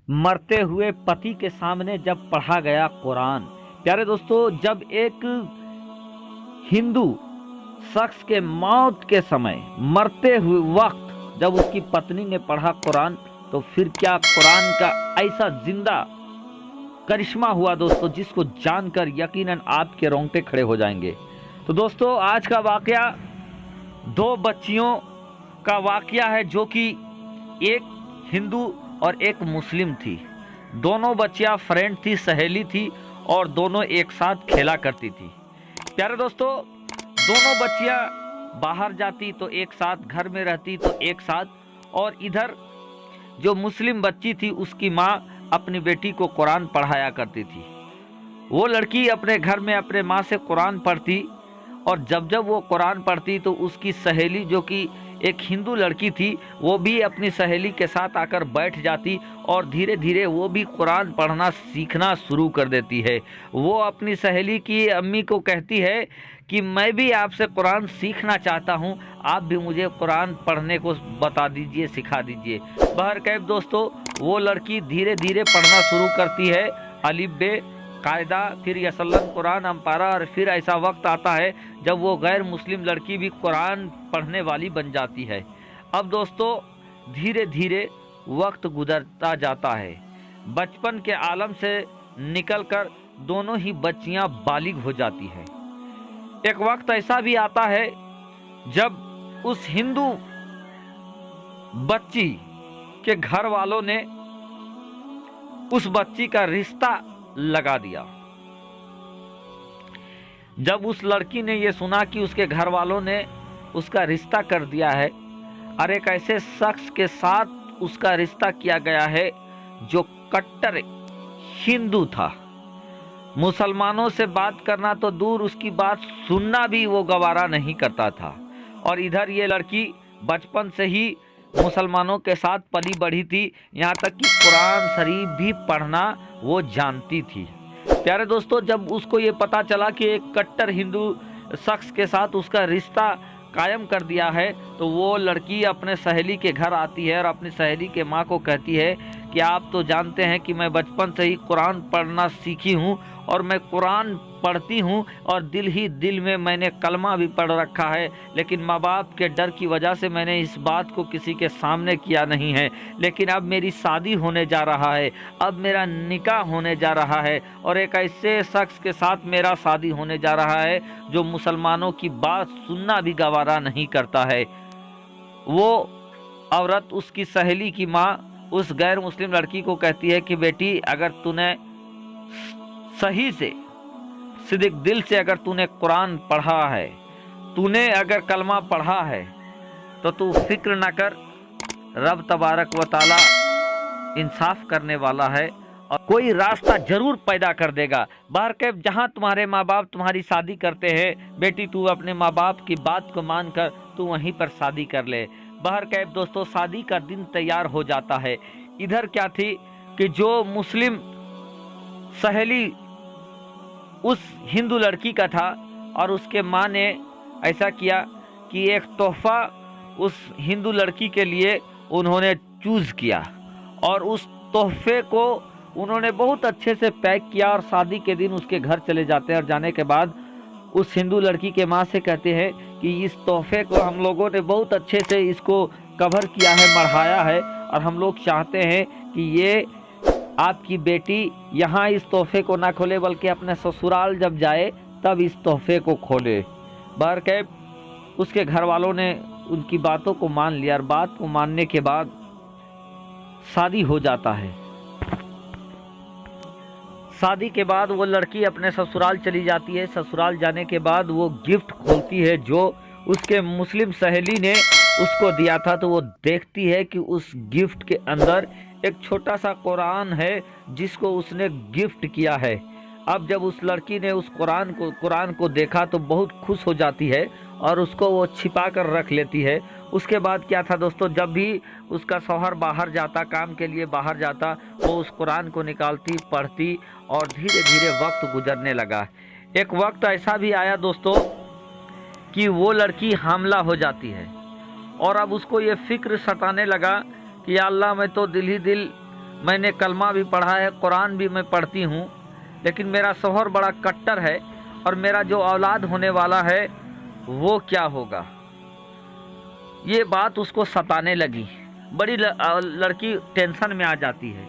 मरते हुए पति के सामने जब पढ़ा गया कुरान। प्यारे दोस्तों, जब एक हिंदू शख्स के मौत के समय, मरते हुए वक्त जब उसकी पत्नी ने पढ़ा कुरान, तो फिर क्या कुरान का ऐसा जिंदा करिश्मा हुआ दोस्तों, जिसको जानकर यकीनन आपके रोंगटे खड़े हो जाएंगे। तो दोस्तों, आज का वाकया दो बच्चियों का वाकया है, जो कि एक हिंदू और एक मुस्लिम थी। दोनों बच्चियां फ्रेंड थी, सहेली थी, और दोनों एक साथ खेला करती थी। प्यारे दोस्तों, दोनों बच्चियां बाहर जाती तो एक साथ, घर में रहती तो एक साथ, और इधर जो मुस्लिम बच्ची थी उसकी माँ अपनी बेटी को कुरान पढ़ाया करती थी। वो लड़की अपने घर में अपने माँ से कुरान पढ़ती, और जब जब वो कुरान पढ़ती तो उसकी सहेली, जो कि एक हिंदू लड़की थी, वो भी अपनी सहेली के साथ आकर बैठ जाती, और धीरे धीरे वो भी कुरान पढ़ना सीखना शुरू कर देती है। वो अपनी सहेली की अम्मी को कहती है कि मैं भी आपसे कुरान सीखना चाहता हूँ, आप भी मुझे कुरान पढ़ने को बता दीजिए, सिखा दीजिए। बहरकैफ दोस्तों, वो लड़की धीरे धीरे पढ़ना शुरू करती है, अलिफ बे कायदा, फिर यसल्लम कुरान अम्पारा, और फिर ऐसा वक्त आता है जब वो गैर मुस्लिम लड़की भी कुरान पढ़ने वाली बन जाती है। अब दोस्तों, धीरे धीरे वक्त गुजरता जाता है। बचपन के आलम से निकलकर दोनों ही बच्चियां बालिग हो जाती है। एक वक्त ऐसा भी आता है जब उस हिंदू बच्ची के घर वालों ने उस बच्ची का रिश्ता लगा दिया। जब उस लड़की ने यह सुना कि उसके घर वालों ने उसका रिश्ता कर दिया है, और एक ऐसे शख्स के साथ उसका रिश्ता किया गया है जो कट्टर हिंदू था, मुसलमानों से बात करना तो दूर, उसकी बात सुनना भी वो गवारा नहीं करता था। और इधर ये लड़की बचपन से ही मुसलमानों के साथ पली बढ़ी थी, यहाँ तक कि कुरान शरीफ भी पढ़ना वो जानती थी। प्यारे दोस्तों, जब उसको ये पता चला कि एक कट्टर हिंदू शख्स के साथ उसका रिश्ता कायम कर दिया है, तो वो लड़की अपने सहेली के घर आती है और अपनी सहेली के माँ को कहती है कि आप तो जानते हैं कि मैं बचपन से ही कुरान पढ़ना सीखी हूँ, और मैं कुरान पढ़ती हूँ, और दिल ही दिल में मैंने कलमा भी पढ़ रखा है, लेकिन माँ बाप के डर की वजह से मैंने इस बात को किसी के सामने किया नहीं है। लेकिन अब मेरी शादी होने जा रहा है, अब मेरा निकाह होने जा रहा है, और एक ऐसे शख्स के साथ मेरा शादी होने जा रहा है जो मुसलमानों की बात सुनना भी गवारा नहीं करता है। वो औरत, उसकी सहेली की माँ, उस गैर मुस्लिम लड़की को कहती है कि बेटी, अगर तूने सही से, सिद्दीक दिल से अगर तूने कुरान पढ़ा है, तूने अगर कलमा पढ़ा है, तो तू फिक्र ना कर, रब तबारक व ताला इंसाफ करने वाला है और कोई रास्ता जरूर पैदा कर देगा। बहरकैफ जहाँ तुम्हारे माँ बाप तुम्हारी शादी करते हैं, बेटी तू अपने माँ बाप की बात को मानकर तू वहीं पर शादी कर ले। बहरकैफ दोस्तों, शादी का दिन तैयार हो जाता है। इधर क्या थी कि जो मुस्लिम सहेली उस हिंदू लड़की का था, और उसके माँ ने ऐसा किया कि एक तोहफा उस हिंदू लड़की के लिए उन्होंने चूज़ किया, और उस तोहफे को उन्होंने बहुत अच्छे से पैक किया, और शादी के दिन उसके घर चले जाते हैं। और जाने के बाद उस हिंदू लड़की के माँ से कहते हैं कि इस तोहफे को हम लोगों ने बहुत अच्छे से इसको कवर किया है, मढ़ाया है, और हम लोग चाहते हैं कि ये आपकी बेटी यहाँ इस तोहफे को ना खोले, बल्कि अपने ससुराल जब जाए तब इस तोहफे को खोले। बहरकैफ उसके घर वालों ने उनकी बातों को मान लिया, और बात को मानने के बाद शादी हो जाता है। शादी के बाद वो लड़की अपने ससुराल चली जाती है। ससुराल जाने के बाद वो गिफ्ट खोलती है जो उसके मुस्लिम सहेली ने उसको दिया था, तो वो देखती है कि उस गिफ्ट के अंदर एक छोटा सा कुरान है जिसको उसने गिफ्ट किया है। अब जब उस लड़की ने उस कुरान को देखा तो बहुत खुश हो जाती है, और उसको वो छिपा कर रख लेती है। उसके बाद क्या था दोस्तों, जब भी उसका शौहर बाहर जाता, काम के लिए बाहर जाता, वो उस कुरान को निकालती, पढ़ती, और धीरे धीरे वक्त गुजरने लगा। एक वक्त ऐसा भी आया दोस्तों कि वो लड़की हामला हो जाती है, और अब उसको ये फिक्र सताने लगा कि या अल्लाह, मैं तो दिल ही दिल मैंने कलमा भी पढ़ा है, कुरान भी मैं पढ़ती हूँ, लेकिन मेरा शौहर बड़ा कट्टर है और मेरा जो औलाद होने वाला है वो क्या होगा। ये बात उसको सताने लगी। बड़ी लड़की टेंशन में आ जाती है।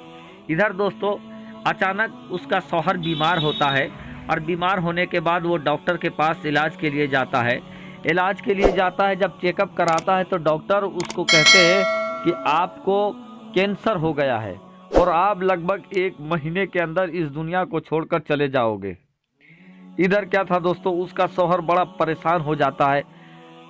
इधर दोस्तों अचानक उसका शौहर बीमार होता है और बीमार होने के बाद वो डॉक्टर के पास इलाज के लिए जाता है। इलाज के लिए जाता है, जब चेकअप कराता है तो डॉक्टर उसको कहते हैं कि आपको कैंसर हो गया है और आप लगभग 1 महीने के अंदर इस दुनिया को छोड़कर चले जाओगे। इधर क्या था दोस्तों, उसका शौहर बड़ा परेशान हो जाता है,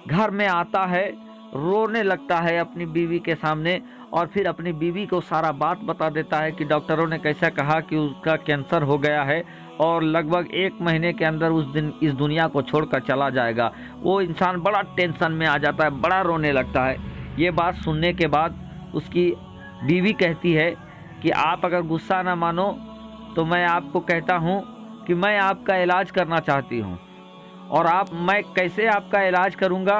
घर में आता है, रोने लगता है अपनी बीवी के सामने और फिर अपनी बीवी को सारा बात बता देता है कि डॉक्टरों ने कैसा कहा कि उसका कैंसर हो गया है और लगभग 1 महीने के अंदर उस दिन इस दुनिया को छोड़कर चला जाएगा। वो इंसान बड़ा टेंशन में आ जाता है, बड़ा रोने लगता है। ये बात सुनने के बाद उसकी बीवी कहती है कि आप अगर गुस्सा ना मानो तो मैं आपको कहता हूँ कि मैं आपका इलाज करना चाहती हूँ और मैं कैसे आपका इलाज करूँगा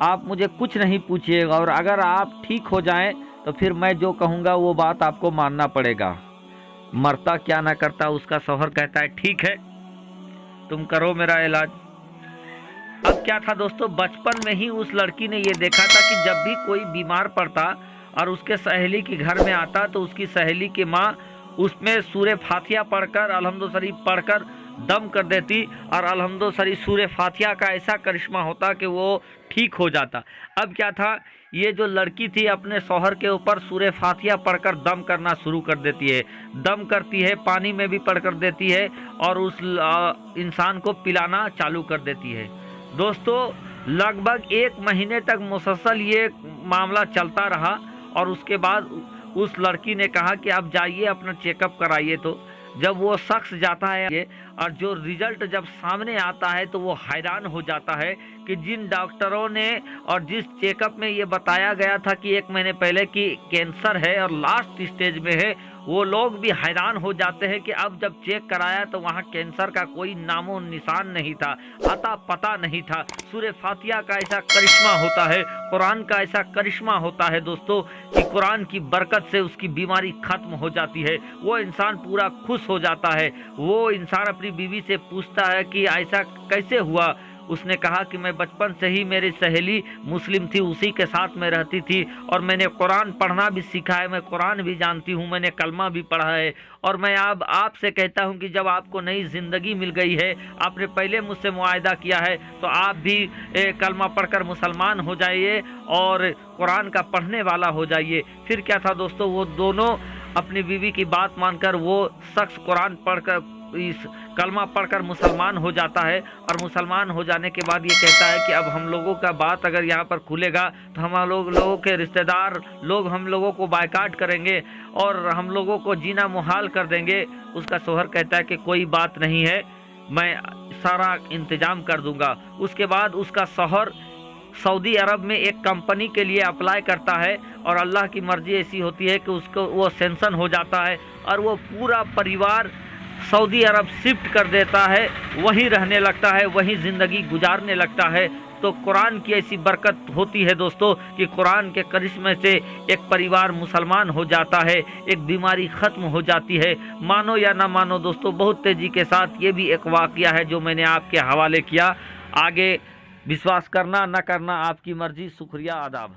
आप मुझे कुछ नहीं पूछिएगा, और अगर आप ठीक हो जाएं तो फिर मैं जो कहूँगा वो बात आपको मानना पड़ेगा। मरता क्या ना करता उसका शौहर कहता है ठीक है तुम करो मेरा इलाज। अब क्या था दोस्तों, बचपन में ही उस लड़की ने ये देखा था कि जब भी कोई बीमार पड़ता और उसके सहेली के घर में आता तो उसकी सहेली की माँ उसमें सूरे फातिहा पढ़कर अलहम्दुलिल्लाह शरीफ पढ़कर दम कर देती और अलहम्दुलिल्लाह शरीफ सूरे फातिहा का ऐसा करिश्मा होता कि वो ठीक हो जाता। अब क्या था, ये जो लड़की थी अपने शौहर के ऊपर सूरे फातिहा पढ़कर दम करना शुरू कर देती है, दम करती है, पानी में भी पढ़कर देती है और उस इंसान को पिलाना चालू कर देती है। दोस्तों लगभग 1 महीने तक मुसलसल ये मामला चलता रहा और उसके बाद उस लड़की ने कहा कि आप जाइए अपना चेकअप कराइए। तो जब वो शख्स जाता है और जो रिजल्ट जब सामने आता है तो वो हैरान हो जाता है कि जिन डॉक्टरों ने और जिस चेकअप में ये बताया गया था कि 1 महीने पहले कि कैंसर है और लास्ट स्टेज में है, वो लोग भी हैरान हो जाते हैं कि अब जब चेक कराया तो वहाँ कैंसर का कोई नामो निशान नहीं था, अता पता नहीं था। सूरे फातिहा का ऐसा करिश्मा होता है, कुरान का ऐसा करिश्मा होता है दोस्तों कि कुरान की बरकत से उसकी बीमारी खत्म हो जाती है, वो इंसान पूरा खुश हो जाता है। वो इंसान अपनी बीवी से पूछता है कि ऐसा कैसे हुआ। उसने कहा कि मैं बचपन से ही, मेरी सहेली मुस्लिम थी, उसी के साथ में रहती थी और मैंने कुरान पढ़ना भी सीखा है, मैं कुरान भी जानती हूँ, मैंने कलमा भी पढ़ा है और मैं अब आपसे कहता हूँ कि जब आपको नई ज़िंदगी मिल गई है, आपने पहले मुझसे मुआहदा किया है, तो आप भी कलमा पढ़कर मुसलमान हो जाइए और कुरान का पढ़ने वाला हो जाइए। फिर क्या था दोस्तों, वो दोनों अपनी बीवी की बात मानकर वो शख्स कुरान पढ़कर इस कलमा पढ़कर मुसलमान हो जाता है और मुसलमान हो जाने के बाद ये कहता है कि अब हम लोगों का बात अगर यहाँ पर खुलेगा तो हम लोगों के रिश्तेदार लोग हम लोगों को बायकाट करेंगे और हम लोगों को जीना मुहाल कर देंगे। उसका शौहर कहता है कि कोई बात नहीं है, मैं सारा इंतजाम कर दूंगा। उसके बाद उसका शौहर सऊदी अरब में एक कंपनी के लिए अप्लाई करता है और अल्लाह की मर्जी ऐसी होती है कि उसको वो सेंक्शन हो जाता है और वो पूरा परिवार सऊदी अरब शिफ्ट कर देता है, वहीं रहने लगता है, वहीं ज़िंदगी गुजारने लगता है। तो कुरान की ऐसी बरकत होती है दोस्तों कि कुरान के करिश्मे से एक परिवार मुसलमान हो जाता है, एक बीमारी ख़त्म हो जाती है। मानो या ना मानो दोस्तों, बहुत तेज़ी के साथ ये भी एक वाक़या है जो मैंने आपके हवाले किया। आगे विश्वास करना न करना आपकी मर्ज़ी। शुक्रिया, आदाब।